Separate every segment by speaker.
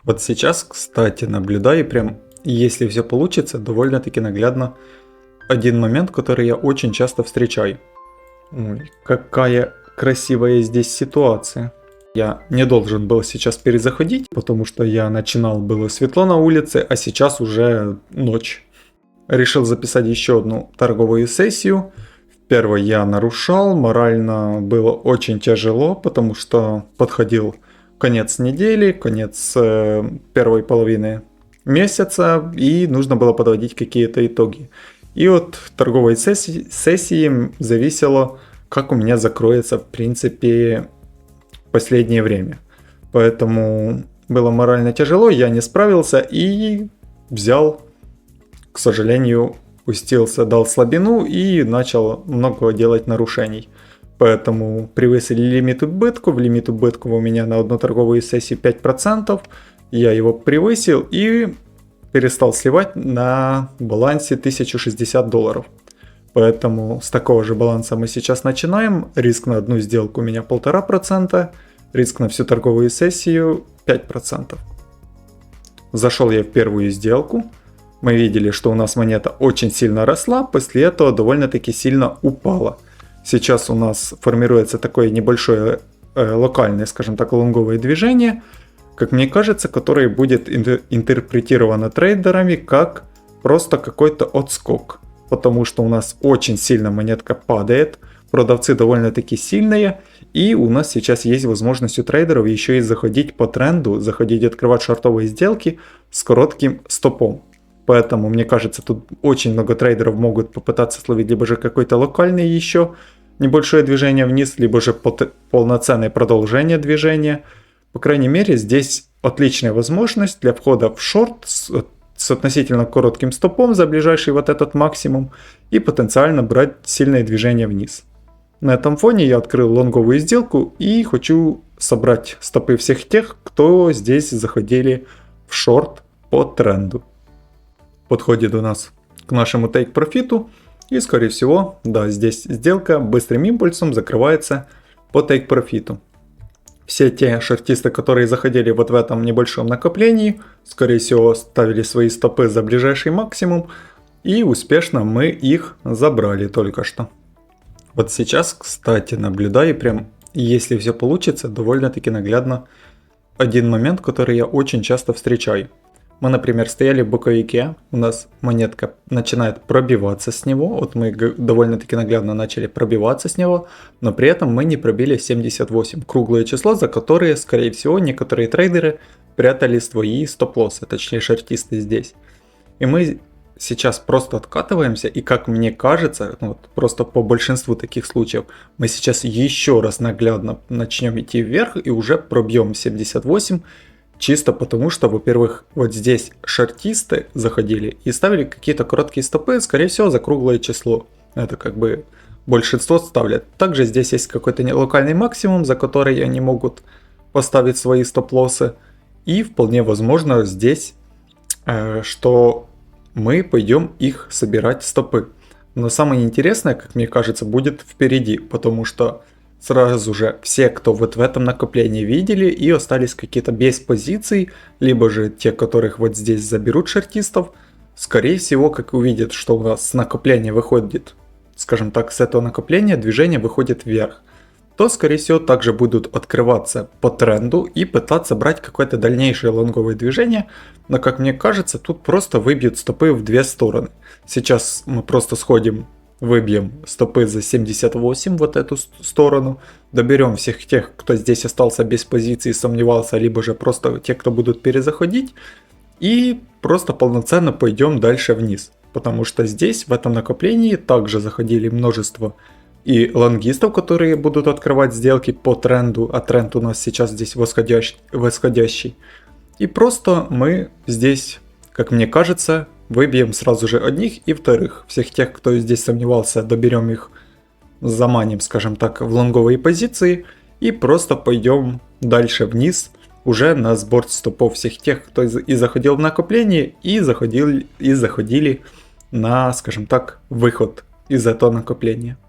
Speaker 1: Вот сейчас, кстати, наблюдаю прям, если все получится, довольно-таки наглядно один момент, который я очень часто встречаю. Ой, какая красивая здесь ситуация. Я не должен был сейчас перезаходить, потому что я начинал, было светло на улице, а сейчас уже ночь. Решил записать еще одну торговую сессию. В первой я нарушал, морально было очень тяжело, потому что подходил конец недели, конец первой половины месяца, и нужно было подводить какие-то итоги. И от торговой сессии зависело, как у меня закроется, в принципе, последнее время. Поэтому было морально тяжело, я не справился и взял, к сожалению, устился, дал слабину и начал много делать нарушений. Поэтому превысили лимит убытку. В лимит убытку у меня на одну торговую сессию 5%. Я его превысил и перестал сливать на балансе $1060. Поэтому с такого же баланса мы сейчас начинаем. Риск на одну сделку у меня 1,5%. Риск на всю торговую сессию 5%. Зашел я в первую сделку. Мы видели, что у нас монета очень сильно росла, после этого довольно-таки сильно упала. Сейчас у нас формируется такое небольшое локальное, скажем так, лонговое движение, как мне кажется, которое будет интерпретировано трейдерами как просто какой-то отскок. Потому что у нас очень сильно монетка падает, продавцы довольно-таки сильные, и у нас сейчас есть возможность у трейдеров еще и заходить по тренду, заходить открывать шортовые сделки с коротким стопом. Поэтому, мне кажется, тут очень много трейдеров могут попытаться словить либо же какой-то локальный еще небольшое движение вниз, либо же полноценное продолжение движения. По крайней мере, здесь отличная возможность для входа в шорт с относительно коротким стопом за ближайший вот этот максимум и потенциально брать сильное движение вниз. На этом фоне я открыл лонговую сделку и хочу собрать стопы всех тех, кто здесь заходили в шорт по тренду. Подходит у нас к нашему take профиту, и скорее всего, да, здесь сделка быстрым импульсом закрывается по take профиту. Все те шортисты, которые заходили вот в этом небольшом накоплении, скорее всего, ставили свои стопы за ближайший максимум, и успешно мы их забрали только что. Вот сейчас, кстати, наблюдаю прям, если все получится, довольно-таки наглядно один момент, который я очень часто встречаю. Мы, например, стояли в боковике, у нас монетка начинает пробиваться с него, вот мы довольно-таки наглядно начали пробиваться с него, но при этом мы не пробили 78, круглое число, за которое, скорее всего, некоторые трейдеры прятали свои стоп-лоссы, точнее шортисты здесь. И мы сейчас просто откатываемся, и как мне кажется, вот просто по большинству таких случаев, мы сейчас еще раз наглядно начнем идти вверх и уже пробьем 78, чисто потому, что, во-первых, вот здесь шортисты заходили и ставили какие-то короткие стопы, скорее всего, за круглое число. Это как бы большинство ставлят. Также здесь есть какой-то локальный максимум, за который они могут поставить свои стоп-лоссы. И вполне возможно здесь, что мы пойдем их собирать стопы. Но самое интересное, как мне кажется, будет впереди, потому что сразу же все, кто вот в этом накоплении видели и остались какие-то без позиций, либо же те, которых вот здесь заберут шортистов, скорее всего, как увидят, что у нас с накопления выходит, скажем так, с этого накопления движение выходит вверх, то, скорее всего, также будут открываться по тренду и пытаться брать какое-то дальнейшее лонговое движение, но, как мне кажется, тут просто выбьют стопы в две стороны. Сейчас мы просто сходим, выбьем стопы за 78 вот эту сторону, доберем всех тех, кто здесь остался без позиции, сомневался, либо же просто те, кто будут перезаходить, и просто полноценно пойдем дальше вниз, потому что здесь в этом накоплении также заходили множество и лонгистов, которые будут открывать сделки по тренду, а тренд у нас сейчас здесь восходящий, и просто мы здесь, как мне кажется, выбьем сразу же одних и вторых. Всех тех, кто здесь сомневался, доберем их, заманим, скажем так, в лонговые позиции и просто пойдем дальше вниз уже на сбор стопов всех тех, кто и заходил в накопление, и заходили на, скажем так, выход из этого накопления.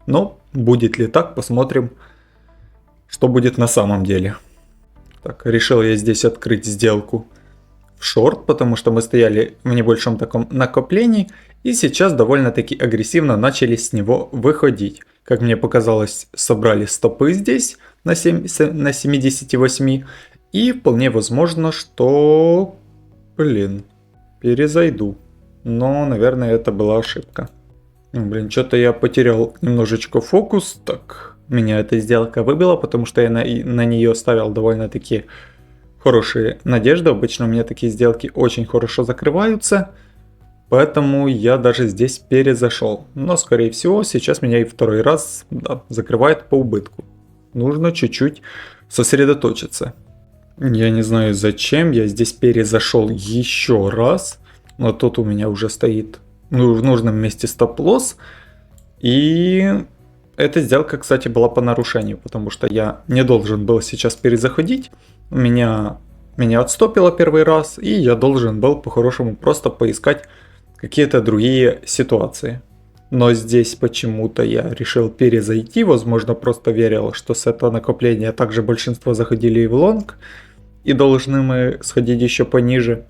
Speaker 1: Но будет ли так, посмотрим, что будет на самом деле. Так, решил я здесь открыть сделку в шорт, потому что мы стояли в небольшом таком накоплении и сейчас довольно-таки агрессивно начали с него выходить. Как мне показалось, собрали стопы здесь на 78 и вполне возможно, что, перезайду. Но, наверное, это была ошибка. Что-то я потерял немножечко фокус. Так, меня эта сделка выбила, потому что я на нее ставил довольно-таки хорошие надежды. Обычно у меня такие сделки очень хорошо закрываются. Поэтому я даже здесь перезашел. Но, скорее всего, сейчас меня и второй раз закрывает по убытку. Нужно чуть-чуть сосредоточиться. Я не знаю, зачем я здесь перезашел еще раз. Но тут у меня уже стоит в нужном месте стоп-лосс. И эта сделка, кстати, была по нарушению, потому что я не должен был сейчас перезаходить. Меня отстопило первый раз, и я должен был по-хорошему просто поискать какие-то другие ситуации. Но здесь почему-то я решил перезайти, возможно, просто верил, что с этого накопления также большинство заходили и в лонг, и должны мы сходить еще пониже.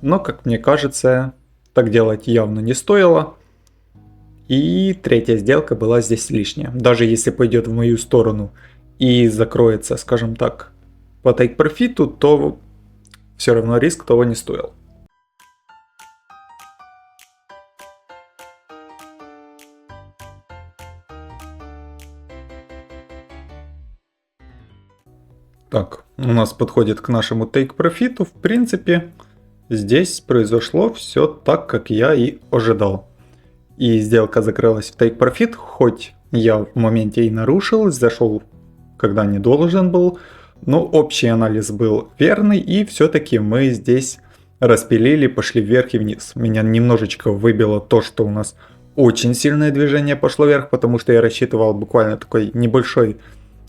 Speaker 1: Но, как мне кажется, так делать явно не стоило. И третья сделка была здесь лишняя. Даже если пойдет в мою сторону и закроется, скажем так, по тейк-профиту, то все равно риск того не стоил. Так, у нас подходит к нашему тейк-профиту. В принципе, здесь произошло все так, как я и ожидал. И сделка закрылась в тейк-профит, хоть я в моменте и нарушил, зашел, когда не должен был. Но общий анализ был верный, и все-таки мы здесь распилили, пошли вверх и вниз. Меня немножечко выбило то, что у нас очень сильное движение пошло вверх, потому что я рассчитывал буквально такой небольшой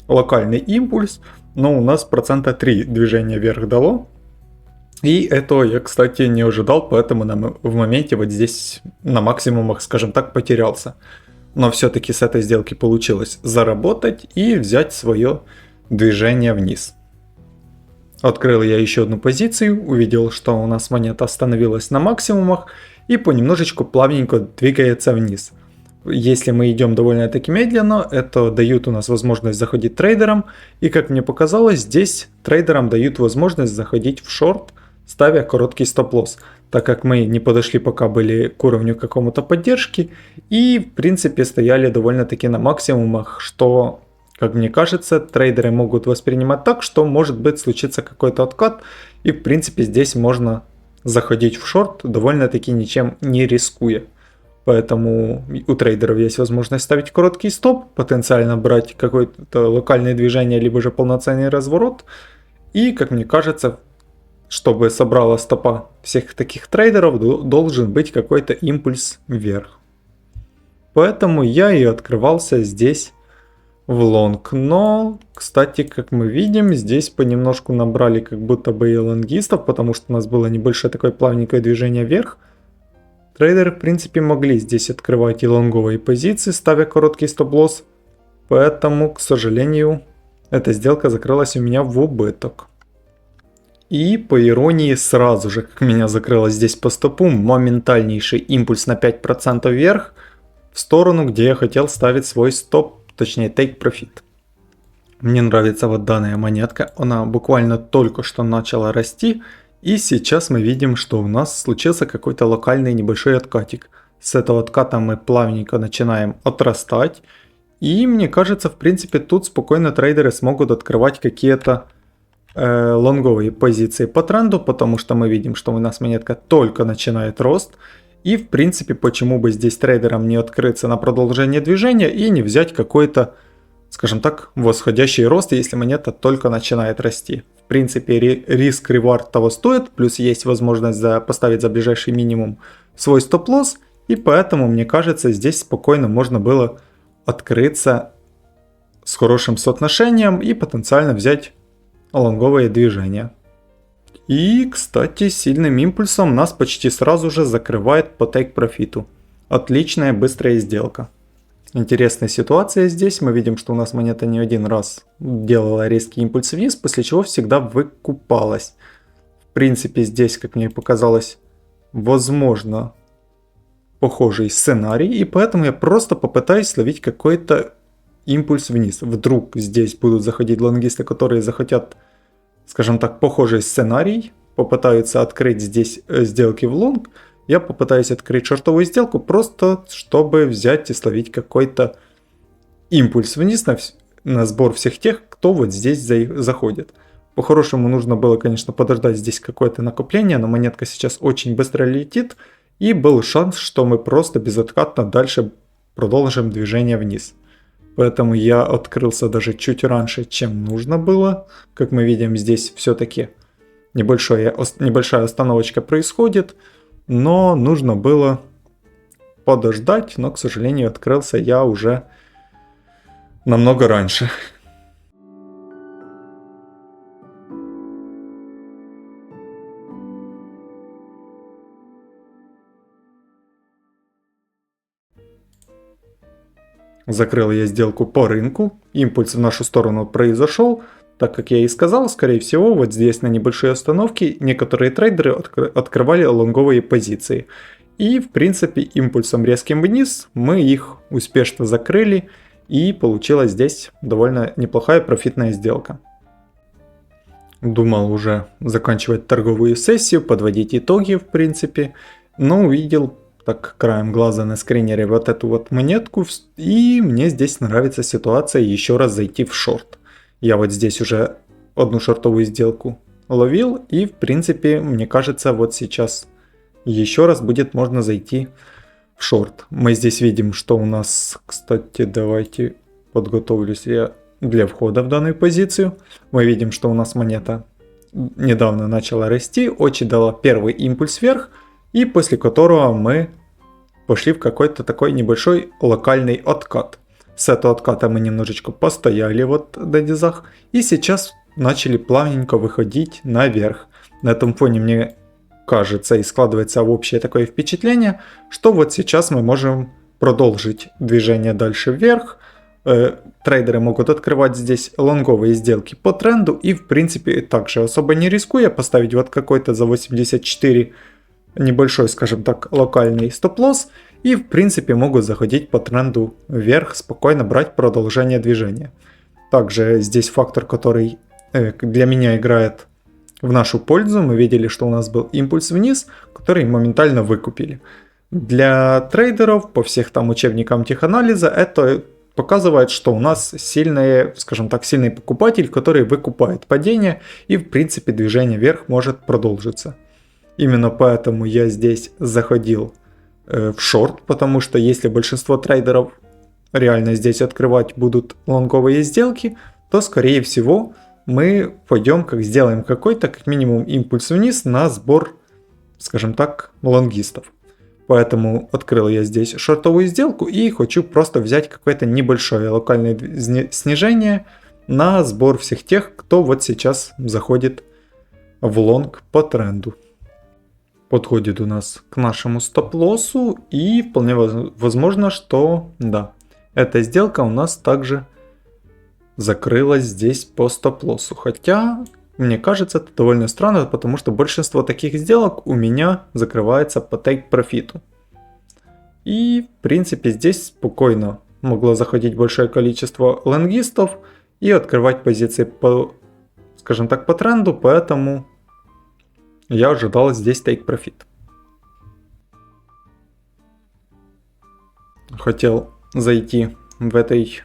Speaker 1: локальный импульс, но у нас 3% движения вверх дало. И этого я, кстати, не ожидал, поэтому в моменте вот здесь на максимумах, скажем так, потерялся. Но все-таки с этой сделки получилось заработать и взять свое движение вниз. Открыл я еще одну позицию, увидел, что у нас монета остановилась на максимумах и понемножечку плавненько двигается вниз. Если мы идем довольно-таки медленно, это дает у нас возможность заходить трейдерам. И как мне показалось, здесь трейдерам дают возможность заходить в шорт, ставя короткий стоп-лосс. Так как мы не подошли пока были к уровню какому-то поддержки. И в принципе стояли довольно-таки на максимумах, что, как мне кажется, трейдеры могут воспринимать так, что может быть случится какой-то откат. И в принципе здесь можно заходить в шорт, довольно-таки ничем не рискуя. Поэтому у трейдеров есть возможность ставить короткий стоп, потенциально брать какое-то локальное движение, либо же полноценный разворот. И, как мне кажется, чтобы собрала стопа всех таких трейдеров, должен быть какой-то импульс вверх. Поэтому я и открывался здесь в лонг. Но, кстати, как мы видим, здесь понемножку набрали как будто бы и лонгистов, потому что у нас было небольшое такое плавненькое движение вверх. Трейдеры, в принципе, могли здесь открывать и лонговые позиции, ставя короткий стоп-лосс. Поэтому, к сожалению, эта сделка закрылась у меня в убыток. И, по иронии, сразу же, как меня закрылось здесь по стопу, моментальнейший импульс на 5% вверх в сторону, где я хотел ставить свой стоп, точнее, take profit. Мне нравится вот данная монетка, она буквально только что начала расти. И сейчас мы видим, что у нас случился какой-то локальный небольшой откатик. С этого отката мы плавненько начинаем отрастать. И мне кажется, в принципе, тут спокойно трейдеры смогут открывать какие-то лонговые позиции по тренду, потому что мы видим, что у нас монетка только начинает рост. И в принципе, почему бы здесь трейдерам не открыться на продолжение движения и не взять какой-то, скажем так, восходящий рост, если монета только начинает расти. В принципе, риск-ревард того стоит, плюс есть возможность поставить за ближайший минимум свой стоп-лосс, и поэтому, мне кажется, здесь спокойно можно было открыться с хорошим соотношением и потенциально взять лонговые движения. И, кстати, сильным импульсом нас почти сразу же закрывает по тейк-профиту. Отличная быстрая сделка. интересная ситуация здесь. Мы видим, что у нас монета не один раз делала резкий импульс вниз, после чего всегда выкупалась. В принципе, здесь, как мне показалось, возможно, похожий сценарий, и поэтому я просто попытаюсь словить какой-то импульс вниз. Вдруг здесь будут заходить лонгисты, которые захотят, скажем так, похожий сценарий, попытаются открыть здесь сделки в лонг. Я попытаюсь открыть шортовую сделку, просто чтобы взять и словить какой-то импульс вниз на сбор всех тех, кто вот здесь заходит. По-хорошему нужно было, конечно, подождать здесь какое-то накопление, но монетка сейчас очень быстро летит, и был шанс, что мы просто безоткатно дальше продолжим движение вниз. Поэтому я открылся даже чуть раньше, чем нужно было. Как мы видим, здесь все-таки небольшая остановочка происходит, но нужно было подождать, но, к сожалению, открылся я уже намного раньше. Закрыл я сделку по рынку, импульс в нашу сторону произошел, так как я и сказал, скорее всего, вот здесь на небольшие остановки некоторые трейдеры открывали лонговые позиции. И в принципе импульсом резким вниз мы их успешно закрыли, и получилась здесь довольно неплохая профитная сделка. Думал уже заканчивать торговую сессию, подводить итоги в принципе, но увидел так краем глаза на скринере вот эту вот монетку, и мне здесь нравится ситуация еще раз зайти в шорт. Я вот здесь уже одну шортовую сделку ловил, и в принципе мне кажется вот сейчас еще раз будет можно зайти в шорт. Мы здесь видим, что у нас, кстати, давайте подготовлюсь я для входа в данную позицию. Мы видим, что у нас монета недавно начала расти, очень дала первый импульс вверх, и после которого мы пошли в какой-то такой небольшой локальный откат. С этого отката мы немножечко постояли вот на низах, и сейчас начали плавненько выходить наверх. На этом фоне мне кажется и складывается общее такое впечатление, что вот сейчас мы можем продолжить движение дальше вверх. Трейдеры могут открывать здесь лонговые сделки по тренду, и в принципе также особо не рискуя поставить вот какой-то за 84 небольшой, скажем так, локальный стоп-лосс, и в принципе могут заходить по тренду вверх, спокойно брать продолжение движения. Также здесь фактор, который для меня играет в нашу пользу. Мы видели, что у нас был импульс вниз, который моментально выкупили. Для трейдеров по всех там учебникам теханализа это показывает, что у нас сильный, скажем так, сильный покупатель, который выкупает падение, и в принципе движение вверх может продолжиться. Именно поэтому я здесь заходил в шорт, потому что если большинство трейдеров реально здесь открывать будут лонговые сделки, то скорее всего мы пойдем, как сделаем какой-то, как минимум, импульс вниз на сбор, скажем так, лонгистов. Поэтому открыл я здесь шортовую сделку и хочу просто взять какое-то небольшое локальное снижение на сбор всех тех, кто вот сейчас заходит в лонг по тренду. Подходит у нас к нашему стоп-лоссу, и вполне возможно, что да, эта сделка у нас также закрылась здесь по стоп-лоссу. Хотя, мне кажется, это довольно странно, потому что большинство таких сделок у меня закрывается по тейк-профиту. И в принципе здесь спокойно могло заходить большое количество лонгистов и открывать позиции по, скажем так, по тренду, поэтому я ожидал здесь тейк-профит. Хотел зайти в этой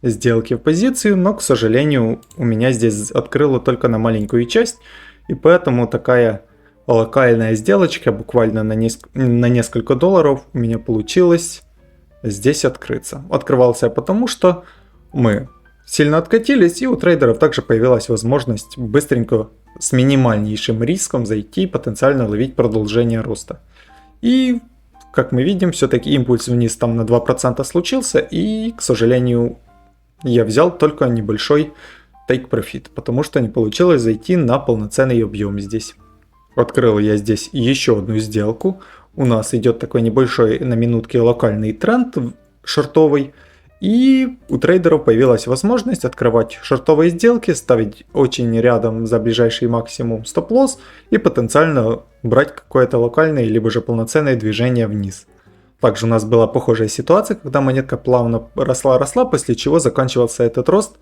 Speaker 1: сделке в позицию, но, к сожалению, у меня здесь открыло только на маленькую часть, и поэтому такая локальная сделочка буквально на несколько долларов у меня получилось здесь открыться. Открывался потому, что мы сильно откатились, и у трейдеров также появилась возможность быстренько с минимальнейшим риском зайти и потенциально ловить продолжение роста. И, как мы видим, все-таки импульс вниз там на 2% случился, и, к сожалению, я взял только небольшой take-profit, потому что не получилось зайти на полноценный объем здесь. Открыл я здесь еще одну сделку. У нас идет такой небольшой на минутке локальный тренд шортовый. И у трейдеров появилась возможность открывать шортовые сделки, ставить очень рядом за ближайший максимум стоп-лосс и потенциально брать какое-то локальное либо же полноценное движение вниз. Также у нас была похожая ситуация, когда монетка плавно росла, после чего заканчивался этот рост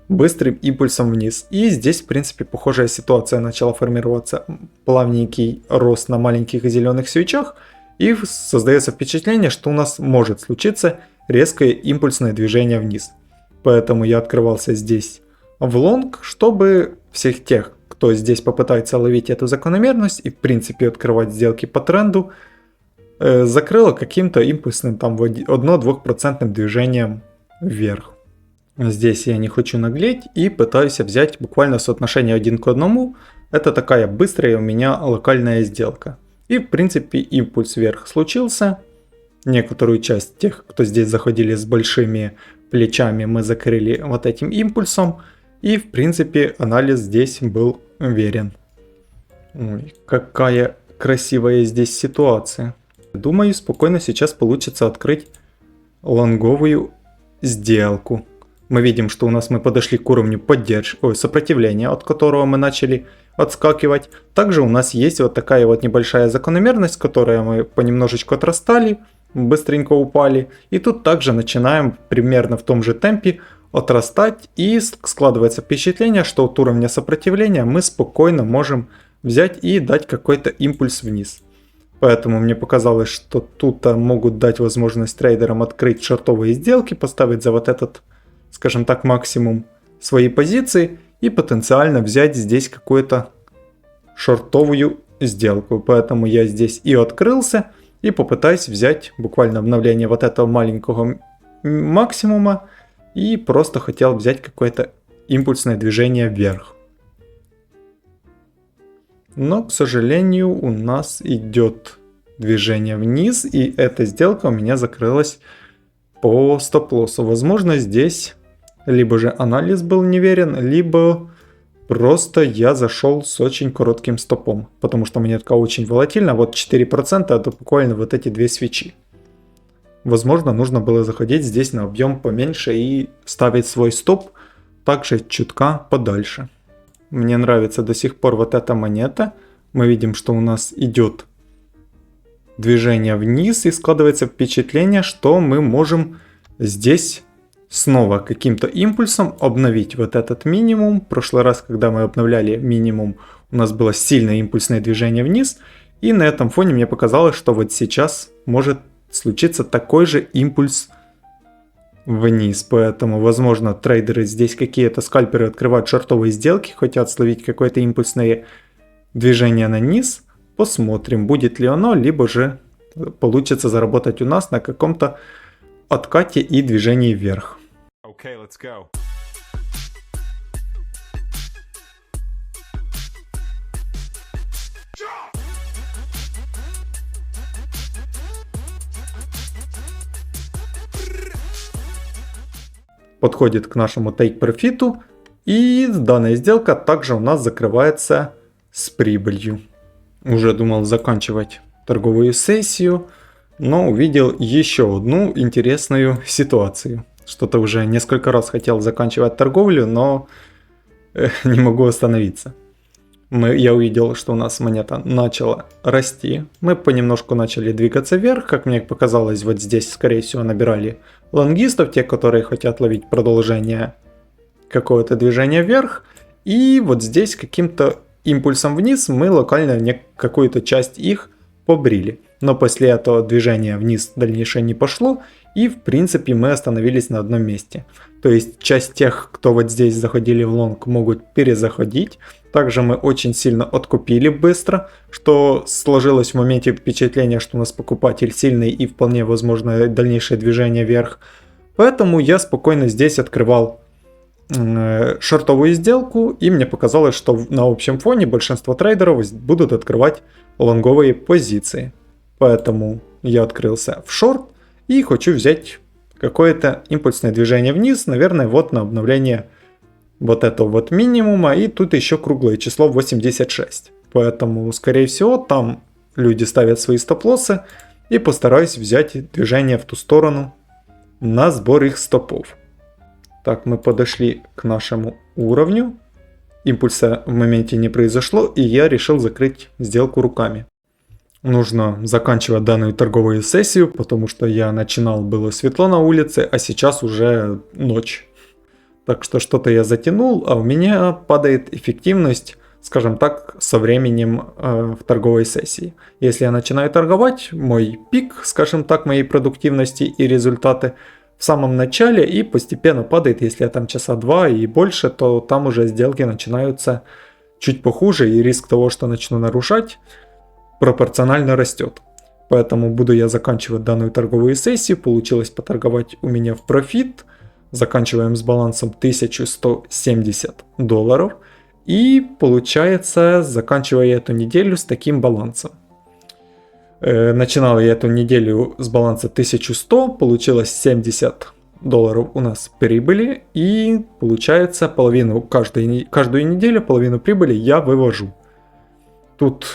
Speaker 1: быстрым импульсом вниз. И здесь, в принципе, похожая ситуация начала формироваться. Плавненький рост на маленьких зеленых свечах, и создается впечатление, что у нас может случиться резкое импульсное движение вниз. Поэтому я открывался здесь в лонг, чтобы всех тех, кто здесь попытается ловить эту закономерность и в принципе открывать сделки по тренду, закрыло каким-то импульсным там 1-2% движением вверх. Здесь я не хочу наглеть и пытаюсь взять буквально соотношение 1 к 1. Это такая быстрая у меня локальная сделка. И в принципе импульс вверх случился. Некоторую часть тех, кто здесь заходили с большими плечами, мы закрыли вот этим импульсом. И в принципе анализ здесь был верен. Ой, какая красивая здесь ситуация. Думаю, спокойно сейчас получится открыть лонговую сделку. Мы видим, что мы подошли к уровню сопротивления, от которого мы начали отскакивать. Также у нас есть вот такая вот небольшая закономерность, которая мы понемножечку отрастали, быстренько упали. И тут также начинаем примерно в том же темпе отрастать. И складывается впечатление, что от уровня сопротивления мы спокойно можем взять и дать какой-то импульс вниз. Поэтому мне показалось, что тут могут дать возможность трейдерам открыть шортовые сделки, поставить за вот этот, скажем так, максимум свои позиции и потенциально взять здесь какую-то шортовую сделку. Поэтому я здесь и открылся, и попытаюсь взять буквально обновление вот этого маленького максимума и просто хотел взять какое-то импульсное движение вверх. Но, к сожалению, у нас идет движение вниз, и эта сделка у меня закрылась по стоп-лоссу. Возможно, здесь либо же анализ был неверен, либо просто я зашел с очень коротким стопом, потому что монетка очень волатильна. Вот 4% это буквально вот эти две свечи. Возможно, нужно было заходить здесь на объем поменьше и ставить свой стоп также чутка подальше. Мне нравится до сих пор вот эта монета. Мы видим, что у нас идет движение вниз, и складывается впечатление, что мы можем здесь снова каким-то импульсом обновить вот этот минимум. В прошлый раз, когда мы обновляли минимум, у нас было сильное импульсное движение вниз. И на этом фоне мне показалось, что вот сейчас может случиться такой же импульс вниз. Поэтому, возможно, трейдеры здесь какие-то скальперы открывают шортовые сделки, хотят словить какое-то импульсное движение на низ. Посмотрим, будет ли оно, либо же получится заработать у нас на каком-то откате и движении вверх.
Speaker 2: Okay, let's go.
Speaker 1: Подходит к нашему take profit, и данная сделка также у нас закрывается с прибылью. Уже думал заканчивать торговую сессию, но увидел еще одну интересную ситуацию. Что-то уже несколько раз хотел заканчивать торговлю, но не могу остановиться. Я увидел, что у нас монета начала расти. Мы понемножку начали двигаться вверх. Как мне показалось, вот здесь, скорее всего, набирали лонгистов, те, которые хотят ловить продолжение какого-то движения вверх. И вот здесь каким-то импульсом вниз мы локально какую-то часть их побрили. Но после этого движения вниз дальнейшее не пошло. И в принципе мы остановились на одном месте. То есть часть тех, кто вот здесь заходили в лонг, могут перезаходить. Также мы очень сильно откупили быстро, что сложилось в моменте впечатление, что у нас покупатель сильный и вполне возможно дальнейшее движение вверх. Поэтому я спокойно здесь открывал шортовую сделку, и мне показалось, что на общем фоне большинство трейдеров будут открывать лонговые позиции. Поэтому я открылся в шорт и хочу взять какое-то импульсное движение вниз, наверное, вот на обновление вот этого вот минимума, и тут еще круглое число 86. Поэтому, скорее всего, там люди ставят свои стоп-лоссы, и постараюсь взять движение в ту сторону на сбор их стопов. Так, мы подошли к нашему уровню. Импульса в моменте не произошло, и я решил закрыть сделку руками. Нужно заканчивать данную торговую сессию, потому что я начинал, было светло на улице, а сейчас уже ночь. Так что что-то я затянул, а у меня падает эффективность, скажем так, со временем в торговой сессии. Если я начинаю торговать, мой пик, скажем так, моей продуктивности и результаты в самом начале и постепенно падает. Если я там часа 2 и больше, то там уже сделки начинаются чуть похуже, и риск того, что начну нарушать, пропорционально растет. Поэтому буду я заканчивать данную торговую сессию. Получилось поторговать у меня в профит. Заканчиваем с балансом $1170. И получается, заканчивая эту неделю с таким балансом. Начинал я эту неделю с баланса 1100, получилось $70 у нас прибыли. И получается половину, каждую неделю половину прибыли я вывожу. Тут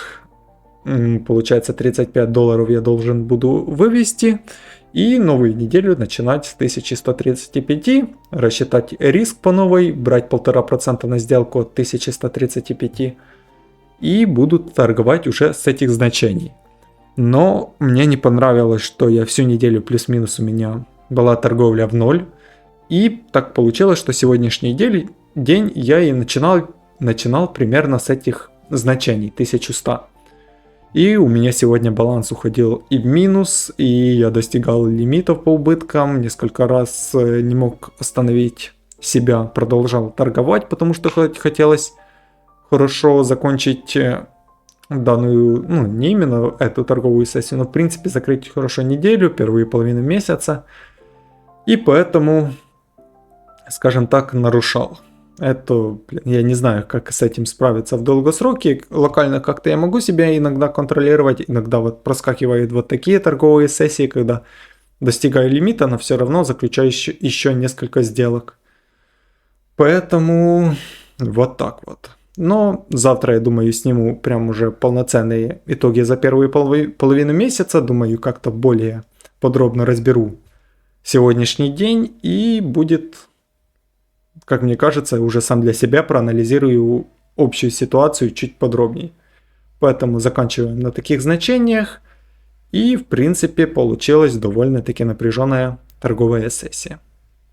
Speaker 1: получается $35 я должен буду вывести. И новую неделю начинать с 1135, рассчитать риск по новой, брать 1,5% на сделку от 1135 и буду торговать уже с этих значений. Но мне не понравилось, что я всю неделю плюс-минус у меня была торговля в ноль. И так получилось, что сегодняшний день я и начинал примерно с этих значений 1100. И у меня сегодня баланс уходил и в минус, и я достигал лимитов по убыткам, несколько раз не мог остановить себя, продолжал торговать, потому что хотелось хорошо закончить данную, не именно эту торговую сессию, но в принципе закрыть хорошо неделю, первую половину месяца, и поэтому, скажем так, нарушал. Это, я не знаю, как с этим справиться в долгосроке. Локально как-то я могу себя иногда контролировать, иногда вот проскакивают вот такие торговые сессии, когда достигаю лимита, но все равно заключаю еще несколько сделок. Поэтому вот так вот. Но завтра, я думаю, сниму прям уже полноценные итоги за первую половину месяца. Думаю, как-то более подробно разберу сегодняшний день, и будет, как мне кажется, уже сам для себя проанализирую общую ситуацию чуть подробнее. Поэтому заканчиваем на таких значениях. И в принципе получилась довольно-таки напряженная торговая сессия.